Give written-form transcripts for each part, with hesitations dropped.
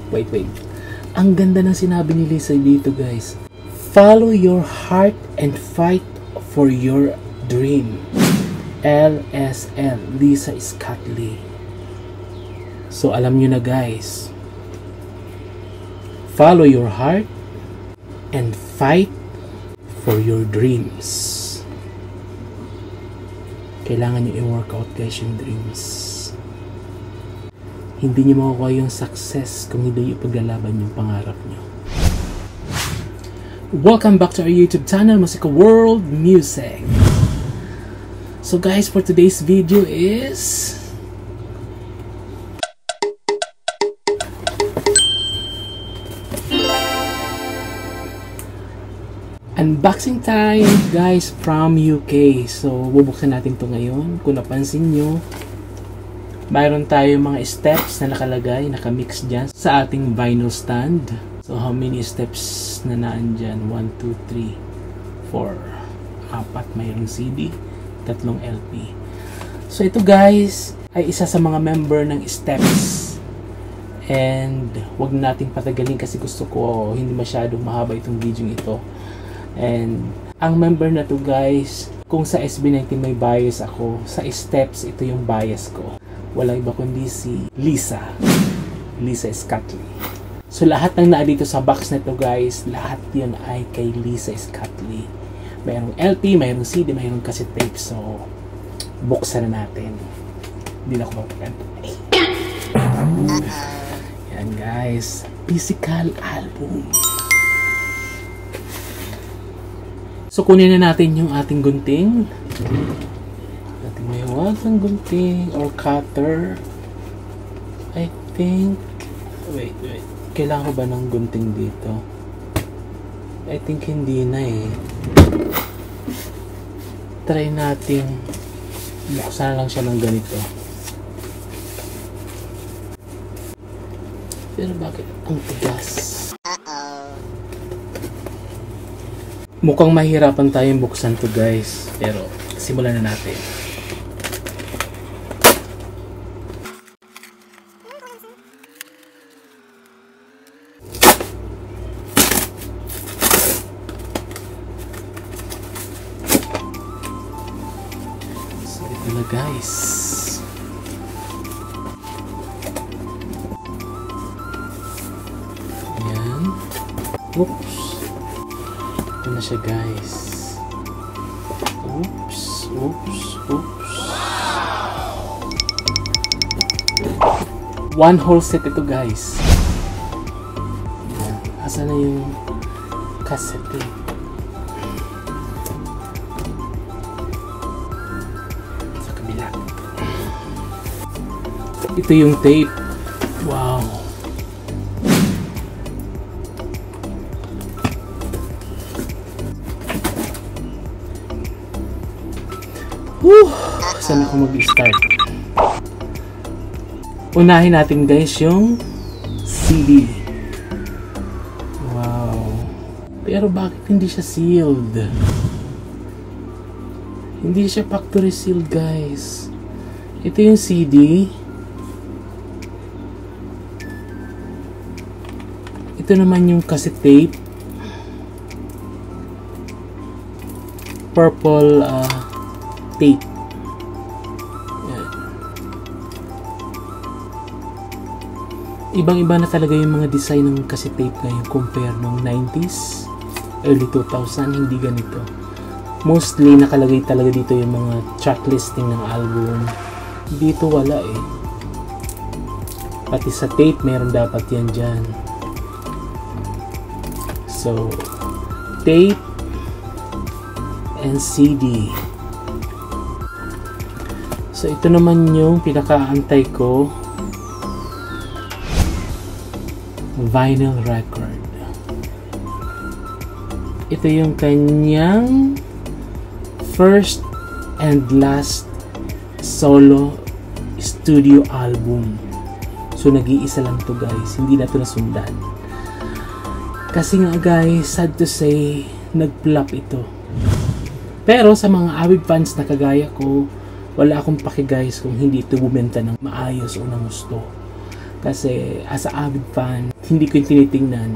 Wait. Ang ganda ng sinabi ni Lisa dito, guys. Follow your heart and fight for your dream. LSL, Lisa Scott Lee. So, alam nyo na, guys. Follow your heart and fight for your dreams. Kailangan nyo i-workout, guys, yung dreams. Hindi nyo makukuha yung success kung hindi nyo paglalaban yung pangarap nyo. Welcome back to our YouTube channel, Musical World Music. So guys, for today's video is unboxing time, guys, from UK. So bubuksan natin to ngayon. Kung napansin nyo, mayroon tayo mga steps na nakalagay, nakamix dyan sa ating vinyl stand. So how many steps na naan dyan? 1, 2, 3, 4, 4. Mayroong CD, 3 LP. So ito, guys, ay isa sa mga member ng steps. And wag nating patagalin kasi gusto ko hindi masyadong mahaba itong video ito. And ang member na to, guys, kung sa SB19 may bias ako, sa steps ito yung bias ko. Walang iba kundi si Lisa Scott Lee. So lahat ng naadito sa box na to, guys, lahat yun ay kay Lisa Scott Lee. Mayroong LP, mayroong CD, mayroong cassette tape. So buksan na natin. Hindi na ako mapagantay. Yan, guys, physical album. So kunin na natin yung ating gunting. Ating may wagang gunting or cutter. I think, wait. Kailangan ko ba ng gunting dito? I think hindi na eh. Try natin buksan lang siya ng ganito. Pero bakit ang tigas? Mukhang mahirapan tayong buksan to, guys. Pero simulan na natin. So ito na, guys. Ayan. Oops. Ito na siya, guys. Oops. One whole set ito, guys. Asa na yung cassette? Sa kabila. Ito yung tape. Wow. Saan ako mag-start? Unahin natin, guys, yung CD. Wow. Pero bakit hindi siya sealed? Hindi siya factory sealed, guys. Ito yung CD. Ito naman yung cassette tape. Purple tape. Ibang-iba na talaga yung mga design ng cassette tape ngayon compare nung 90s, early 2000, hindi ganito. Mostly nakalagay talaga dito yung mga track listing ng album. Dito wala eh. Pati sa tape meron dapat yan dyan. So tape and CD. So ito naman yung pinakaantay ko, vinyl record. Ito yung kanyang first and last solo studio album. So nag-iisa lang to, guys. Hindi na to nasundan. Kasi nga, guys, sad to say, nag-flop ito. Pero sa mga avid fans na kagaya ko, wala akong paki, guys, kung hindi ito bumenta ng maayos o ng gusto. Kasi as a avid fan, hindi ko yung tinitingnan.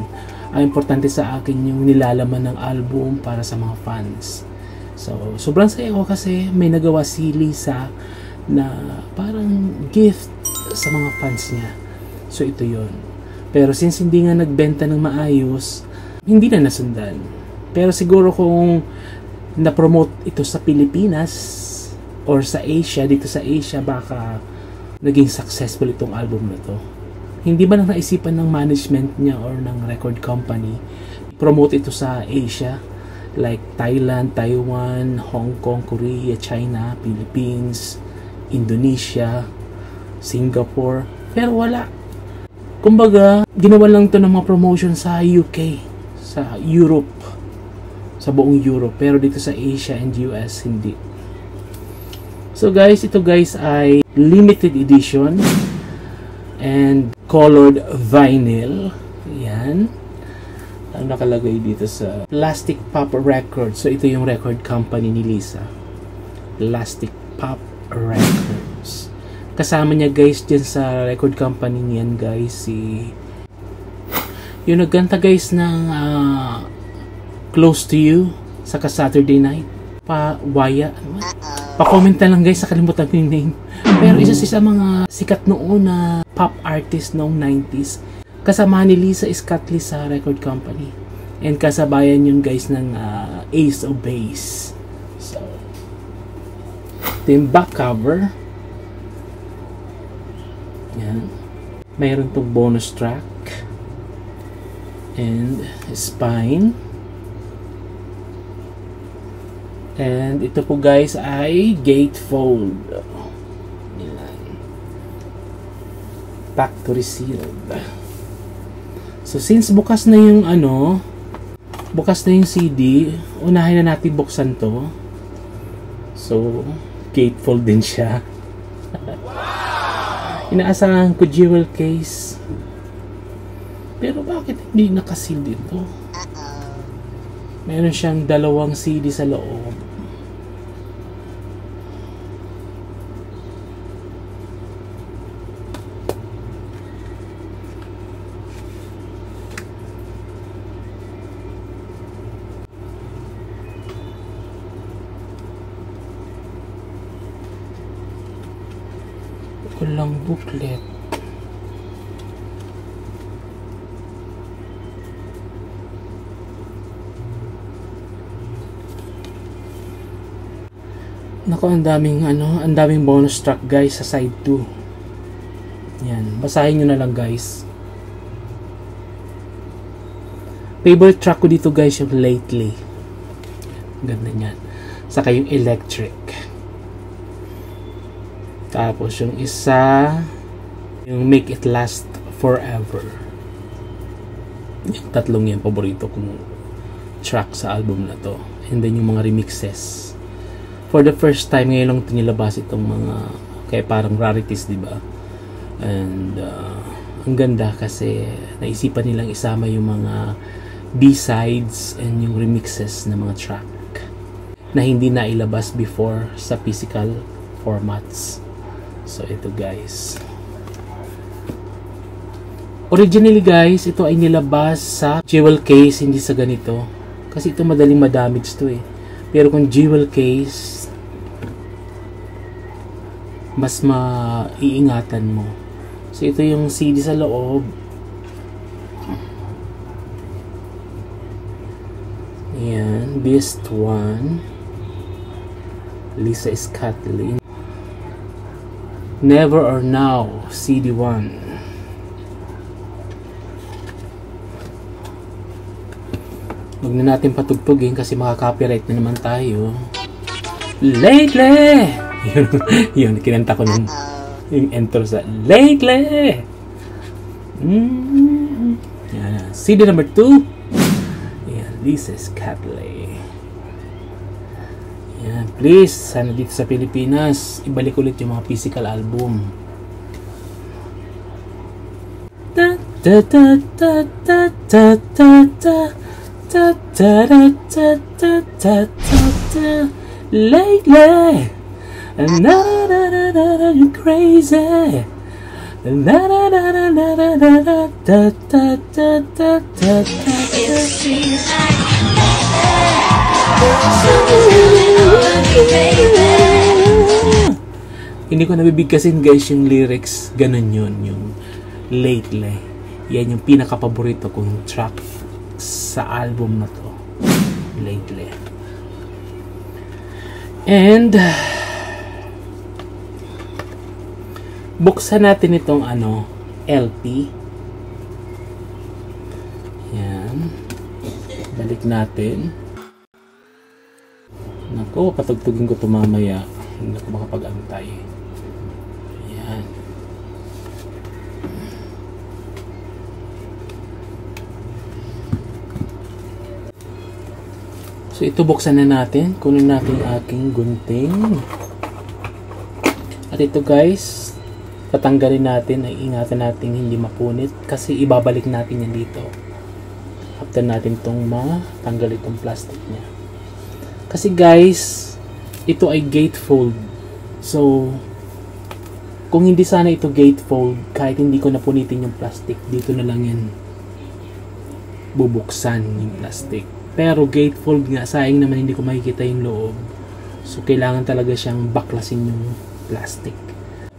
Ang importante sa akin yung nilalaman ng album para sa mga fans. So, sobrang saya ko kasi may nagawa si Lisa na parang gift sa mga fans niya. So, ito yon. Pero since hindi nga nagbenta ng maayos, hindi na nasundan. Pero siguro kung na-promote ito sa Pilipinas or sa Asia, dito sa Asia, baka naging successful itong album na to. Hindi ba nang naisipan ng management niya or ng record company promote ito sa Asia, like Thailand, Taiwan, Hong Kong, Korea, China, Philippines, Indonesia, Singapore, pero wala. Kumbaga, ginawa lang to ng mga promotion sa UK, sa Europe, sa buong Europe, pero dito sa Asia and US hindi. So guys, ito guys ay limited edition and colored vinyl. Yan. Ang nakalagay dito sa Plastic Pop Records. So ito yung record company ni Lisa. Plastic Pop Records. Kasama niya guys dyan sa record company niyan guys si yung nagkanta guys ng Close to You sa Saturday Night. Waya. Pa-comment na lang guys, nakalimutan ko yung name. Pero isa sa mga sikat noon na pop artist noong 90s. Kasama ni Lisa Scott-Lee sa record company. And kasabayan yun guys ng Ace of Base. So, ito yung back cover. Yan. Mayroon tong bonus track. And spine. And ito po guys ay gatefold. Yan. Factory sealed. So since bukas na yung bukas na yung CD, unahin na natin buksan to. So gatefold din siya. Inaasahan ko jewel case. Pero bakit hindi nakasil dito? Meron siyang dalawang CD sa loob. Walang booklet. Nako, ang daming bonus track guys sa side 2. Yan, basahin nyo na lang guys. Favorite track ko dito guys yung Lately. Ganda niyan. Saka yung Electric. Tapos yung isa, yung Make It Last Forever. Yung tatlong yan, paborito kong track sa album na to. And then yung mga remixes. For the first time ngayon lang nilabas itong mga kaya parang rarities, di ba? And ang ganda kasi naisipan nilang isama yung mga B-sides and yung remixes ng mga track na hindi na ilabas before sa physical formats. So ito guys. Originally guys, ito ay nilabas sa jewel case, hindi sa ganito. Kasi ito madaling madamage to eh. Pero kung jewel case, mas maiingatan mo. So ito yung CD sa loob. Ayan, Beast 1, Lisa Scott-Lee. Never or Now, CD 1. Huwag na natin patugtugin kasi makaka-copyright na naman tayo. Lately! Yun, kinanta ko nung yung intro sa Lately! Yan. CD number 2. Yan, Lisa Scott-Lee. Yan, please, sana dito sa Pilipinas, ibalik ulit yung mga physical album. Da da da da da da da da. Da, da, da, da, da, da, da, da. Lately, you're crazy. Hindi ko nabibigkasin guys yung lyrics. Ganun yun, yung Lately. Yan yung pinaka-paborito kong track sa album na to, Lately. And buksan natin itong LP. Yan. Balik natin. Nako, patugtugin ko ito mamaya. Hindi ako makapag-antay. Yan. So ito buksan na natin. Kunin natin aking gunting. At ito guys, tatanggalin natin. Ay ingatan natin hindi mapunit. Kasi ibabalik natin yan dito. After natin itong matanggal itong plastic niya. Kasi guys, ito ay gatefold. So, kung hindi sana ito gatefold, kahit hindi ko napunitin yung plastic, dito na lang yan bubuksan yung plastic. Pero gatefold nga, sayang naman hindi ko makikita yung loob. So, kailangan talaga siyang baklasin yung plastic.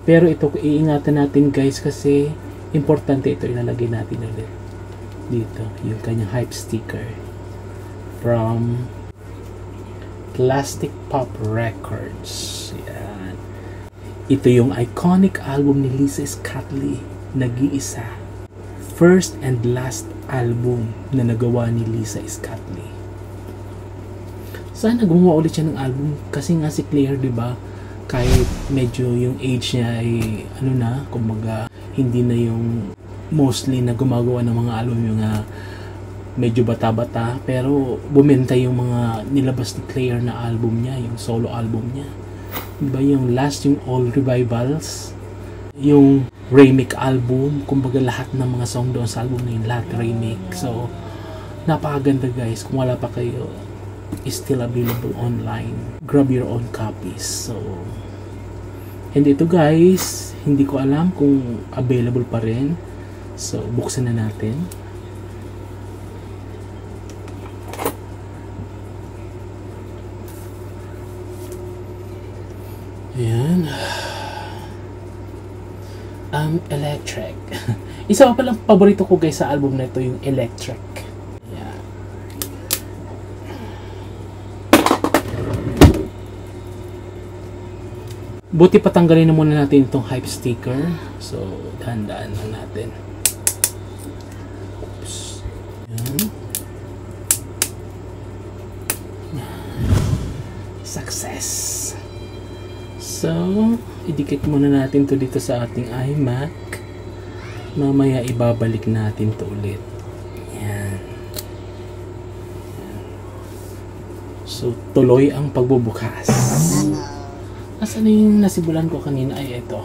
Pero ito, iingatan natin guys kasi importante ito, ilalagay natin ulit. Dito, yung kanyang hype sticker. From Plastic Pop Records. Yan. Ito yung iconic album ni Lisa Scott Lee, Nag-iisa. First and last album na nagawa ni Lisa Scott Lee. Sana gumawa ulit siya ng album kasi nga si Claire, 'di ba? Kahit medyo yung age niya ay kumbaga hindi na yung mostly na gumagawa ng mga album yung medyo bata-bata, pero bumenta yung mga nilabas ni Claire na album niya, yung solo album niya. Diba yung last, yung All Revivals, yung remake album, kumbaga lahat ng mga song doon sa album na yun, lahat remake. So, napakaganda guys. Kung wala pa kayo, is still available online. Grab your own copies. So, and ito guys, hindi ko alam kung available pa rin. So, buksan na natin. Ayan. Electric. Isa pa palang paborito ko guys sa album na ito, yung Electric. Ayan. Buti patanggalin na muna natin itong hype sticker. So, dahan-dahan lang natin. Oops. Ayan. Success. So, idikit muna natin to dito sa ating iMac. Mamaya ibabalik natin to ulit. Yan. So, tuloy ang pagbubukas. Asan na yung nasibulan ko kanina? Ay, ito.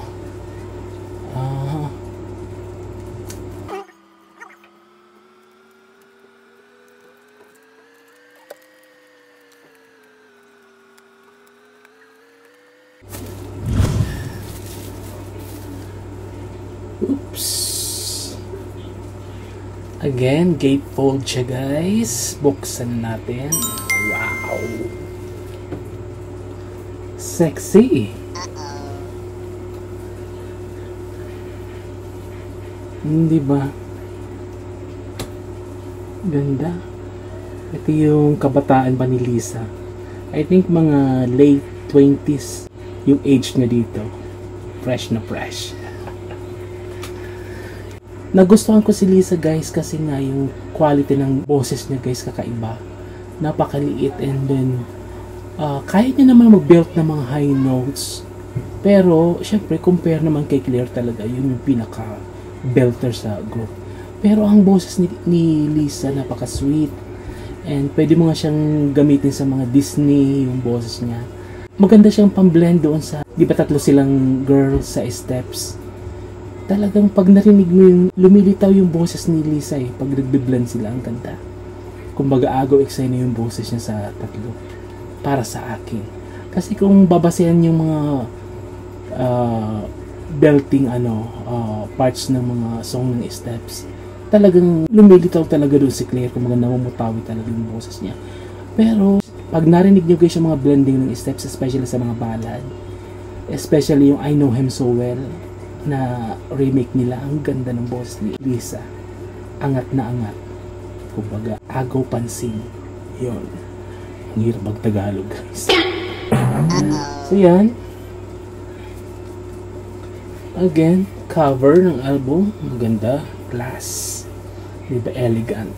Oops. Again, gatefold siya guys. Buksan natin. Wow. Sexy. Hindi ba? Ganda. Ito yung kabataan pa ni Lisa. I think mga late 20s yung age niya dito. Fresh na fresh. Nagustuhan ko si Lisa guys kasi nga yung quality ng boses niya guys kakaiba. Napakaliit and then kaya niya naman mag-belt ng mga high notes. Pero syempre compare naman kay Claire talaga yun yung pinaka belter sa group. Pero ang boses ni Lisa napaka-sweet and pwede mo nga siyang gamitin sa mga Disney yung boses niya. Maganda siyang pang-blend doon sa, di ba tatlo silang girls sa steps. Talagang pag narinig mo yung lumilitaw yung boses ni Lisa pag nagbe-blend sila, ang ganda. Kumbaga agaw eksena yung boses niya sa tatlo para sa akin. Kasi kung babasehan yung mga belting parts ng mga song ng steps. Talagang lumilitaw talaga doon si Claire, kung maganda mamutawi talaga yung boses niya. Pero pag narinig nyo guys yung mga blending ng steps, especially sa mga ballad, especially yung I Know Him So Well na remake nila, ang ganda ng boses ni Lisa. Angat na angat. Kumbaga, agaw pansin. Yun. Ang hirap mag-Tagalog guys. So yan. Again, cover ng album. Maganda. Plus. Diba elegant.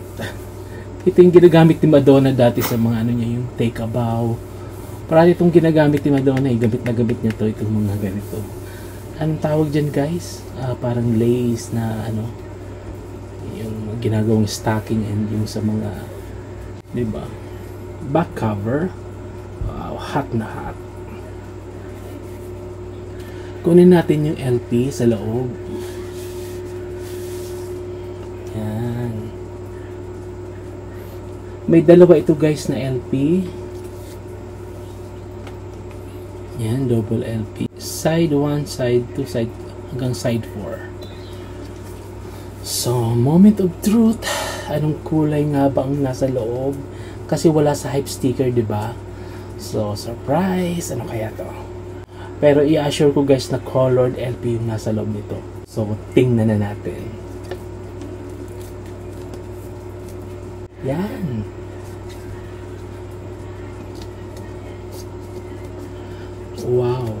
Ito yung ginagamit ni Madonna dati sa mga niya, yung Take a Bow. Parati itong ginagamit ni Madonna, gamit na gamit niya to, itong mga ganito. Anong tawag dyan guys? Parang lace na yung ginagawang stocking, and yung sa mga, diba? Back cover. Wow, hot na hot. Kunin natin yung LP sa loob. Yan. May dalawa ito guys na LP. Yan, double LP. Side 1, side 2, side hanggang side 4. So, moment of truth. Anong kulay nga ba ang nasa loob? Kasi wala sa hype sticker, diba? So, surprise! Ano kaya to? Pero i-assure ko guys na colored LP yung nasa loob nito. So, tingnan na natin. Yan. Wow.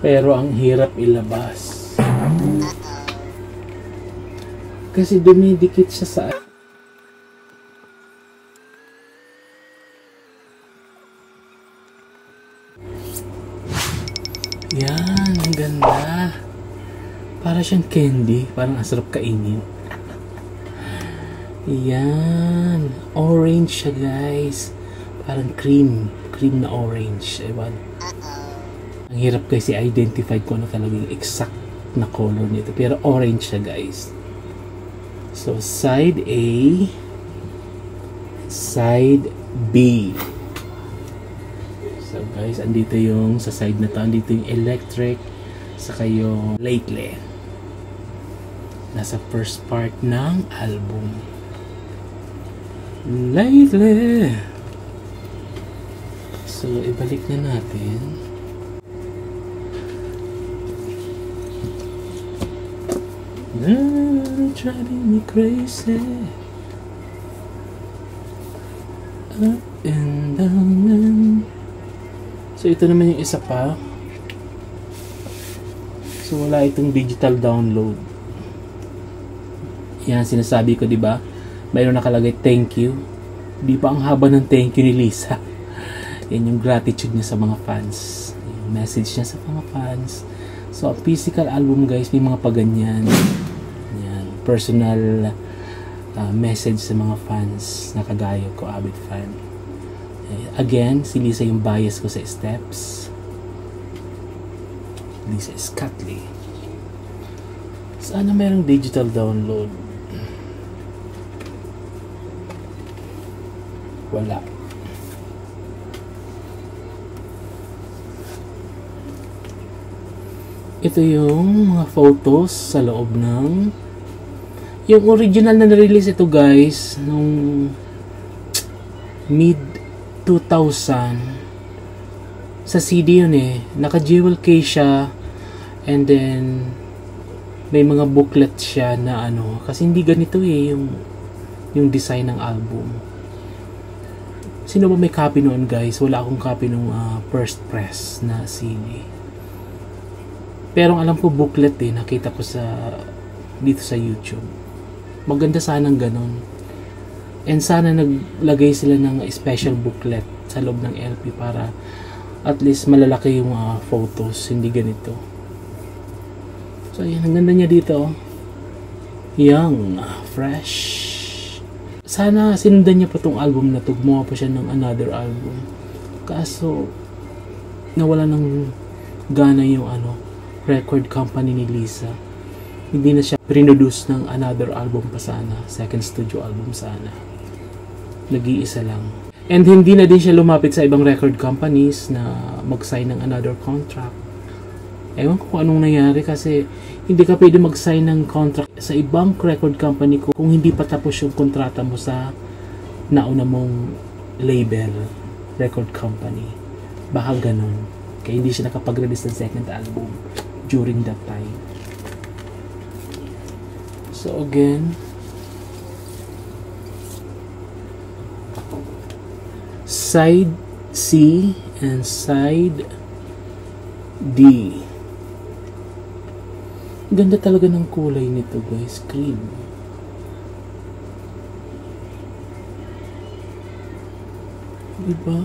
Pero ang hirap ilabas. Kasi dumidikit siya sa... Yan, ang ganda. Para siyang candy. Parang asarap kainin. Yan. Orange siya guys. Parang cream. Cream na orange. Ewan. Ang hirap guys i-identify ko ano talaga yung exact na color nito. Pero orange siya guys. So, side A. Side B. So guys, andito yung sa side na to, andito yung electric, saka yung lately. Nasa first part ng album. Lately. So, ibalik na natin. You're driving me crazy. Up and down and... So, ito naman yung isa pa. So, wala itong digital download. Yan, sinasabi ko, diba? Mayroon nakalagay, thank you. Di pa ang haba ng thank you ni Lisa. Yan yung gratitude niya sa mga fans. Yung message niya sa mga fans. So, ang physical album, guys, may mga paganyan. Yan, personal message sa mga fans na kagaya ko, avid fan. Again, si Lisa yung bias ko sa steps. Lisa Scatley. Sana mayroong digital download. Wala. Ito yung mga photos sa loob ng... Yung original na na-release ito guys, nung mid 2000 sa CD yun eh, naka jewel case siya, and then may mga booklet siya na kasi hindi ganito eh yung design ng album. Sino ba may copy noon guys? Wala akong copy nung first press na CD, pero alam ko booklet eh, nakita ko dito sa YouTube. Maganda sanang ganon. And sana naglagay sila ng special booklet sa loob ng LP para at least malalaki yung photos, hindi ganito. So ayan, ang ganda niya dito. Young, fresh. Sana sinundan niya pa tong album na to, gumawa pa siya ng another album. Kaso nawala ng gana yung record company ni Lisa. Hindi na siya produce ng another album pa sana, second studio album sana. Nag-iisa lang. And hindi na din siya lumapit sa ibang record companies na mag-sign ng another contract. Ewan ko kung anong nangyari kasi hindi ka pwede mag-sign ng contract sa ibang record company kung hindi pa tapos yung kontrata mo sa nauna mong label, record company. Baka ganun. Kaya hindi siya nakapag-release ng second album during that time. So again, side C and side D. Ganda talaga ng kulay nito, guys. Cream. Diba?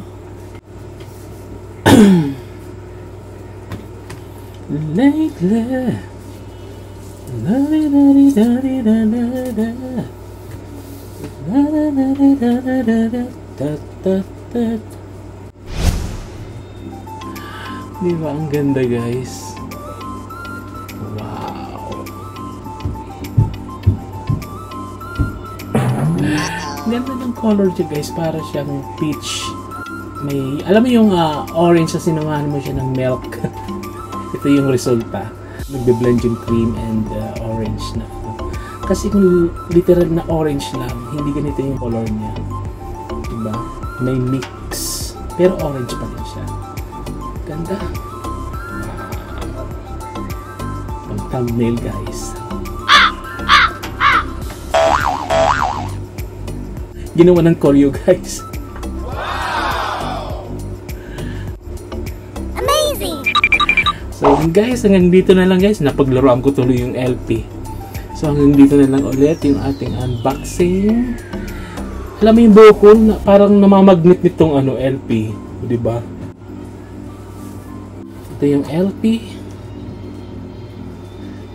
Lately, diba ang ganda, guys? Wow. Ganda ng color niya, guys. Para siyang peach. May, alam mo yung orange na sinumahan mo siya ng milk. Ito yung resulta. Nagbe-blend yung cream and orange na. Kasi kung literal na orange lang, hindi ganito yung color niya. Diba? May mix. Pero orange pa rin siya. Ganda. Pang thumbnail, guys. Ginawa ng choreo, guys. So guys, hanggang dito na lang, guys. Napaglaruan ko tuloy yung LP. So hanggang dito na lang ulit yung ating unboxing. Alam mo yung buhok na parang namamagnet nitong LP, di ba? Ito yung LP.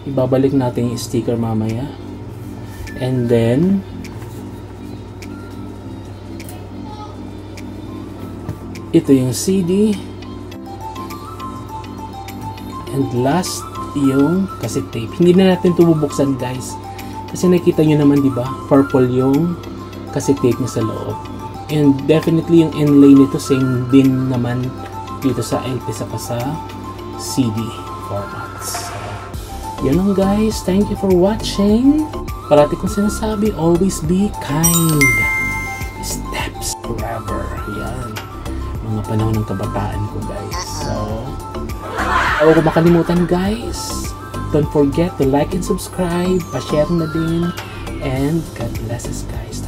Ibabalik natin yung sticker mamaya. And then ito yung CD. And last, yung cassette tape. Hindi na natin ito bubuksan, guys. Kasi nakita nyo naman, di ba? Purple yung cassette tape niya sa loob. And definitely yung inlay nito same din naman dito sa LP sa CD formats. Yun lang, guys. Thank you for watching. Parati kong sinasabi, always be kind. Steps forever. Yan. Mga panahon ng kabataan ko, guys. So, huwag ko makalimutan, guys. Don't forget to like and subscribe. Pa-share na din. And God bless us, guys.